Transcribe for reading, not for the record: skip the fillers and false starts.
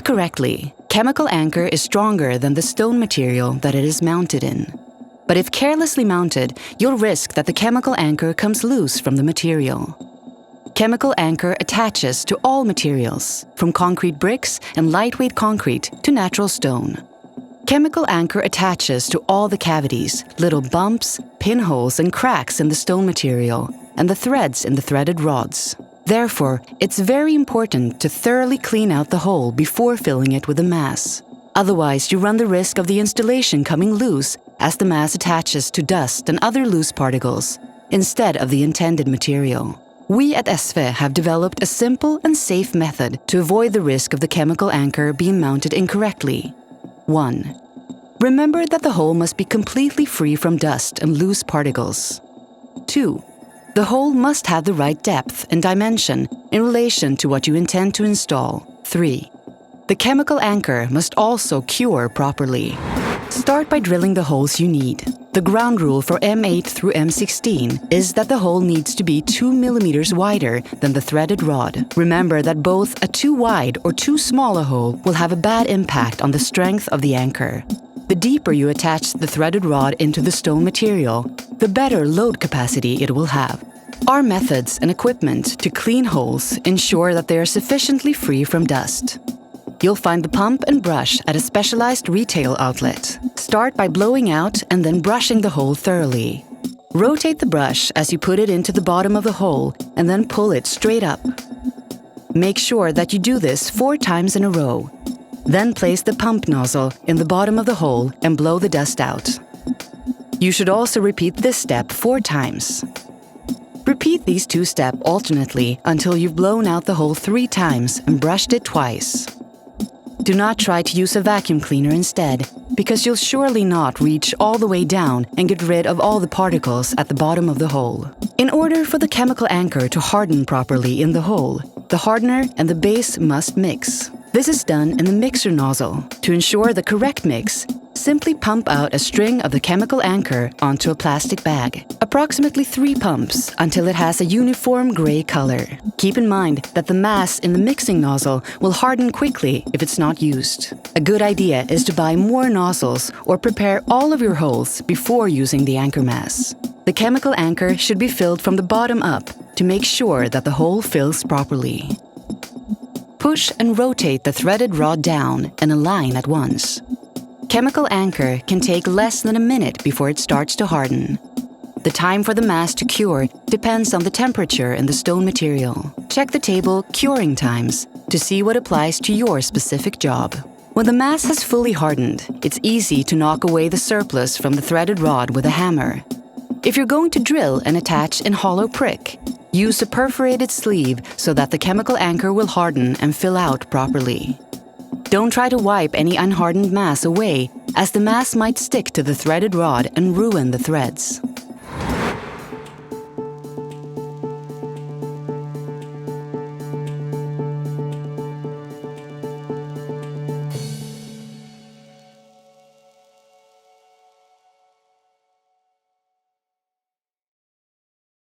correctly, chemical anchor is stronger than the stone material that it is mounted in. But if carelessly mounted, you'll risk that the chemical anchor comes loose from the material. Chemical anchor attaches to all materials, from concrete bricks and lightweight concrete to natural stone. Chemical anchor attaches to all the cavities, little bumps, pinholes, and cracks in the stone material, and the threads in the threaded rods. Therefore, it's very important to thoroughly clean out the hole before filling it with a mass. Otherwise, you run the risk of the installation coming loose as the mass attaches to dust and other loose particles, instead of the intended material. We at Essve have developed a simple and safe method to avoid the risk of the chemical anchor being mounted incorrectly. 1. Remember that the hole must be completely free from dust and loose particles. 2. The hole must have the right depth and dimension in relation to what you intend to install. 3. The chemical anchor must also cure properly. Start by drilling the holes you need. The ground rule for M8 through M16 is that the hole needs to be 2 millimeters wider than the threaded rod. Remember that both a too wide or too small a hole will have a bad impact on the strength of the anchor. The deeper you attach the threaded rod into the stone material, the better load capacity it will have. Our methods and equipment to clean holes ensure that they are sufficiently free from dust. You'll find the pump and brush at a specialized retail outlet. Start by blowing out and then brushing the hole thoroughly. Rotate the brush as you put it into the bottom of the hole and then pull it straight up. Make sure that you do this 4 times in a row. Then place the pump nozzle in the bottom of the hole and blow the dust out. You should also repeat this step 4 times. Repeat these 2 steps alternately until you've blown out the hole 3 times and brushed it twice. Do not try to use a vacuum cleaner instead, because you'll surely not reach all the way down and get rid of all the particles at the bottom of the hole. In order for the chemical anchor to harden properly in the hole, the hardener and the base must mix. This is done in the mixer nozzle. To ensure the correct mix, simply pump out a string of the chemical anchor onto a plastic bag. Approximately 3 pumps until it has a uniform gray color. Keep in mind that the mass in the mixing nozzle will harden quickly if it's not used. A good idea is to buy more nozzles or prepare all of your holes before using the anchor mass. The chemical anchor should be filled from the bottom up to make sure that the hole fills properly. Push and rotate the threaded rod down and align at once. Chemical anchor can take less than a minute before it starts to harden. The time for the mass to cure depends on the temperature in the stone material. Check the table Curing Times to see what applies to your specific job. When the mass has fully hardened, it's easy to knock away the surplus from the threaded rod with a hammer. If you're going to drill and attach in hollow prick, use a perforated sleeve so that the chemical anchor will harden and fill out properly. Don't try to wipe any unhardened mass away, as the mass might stick to the threaded rod and ruin the threads.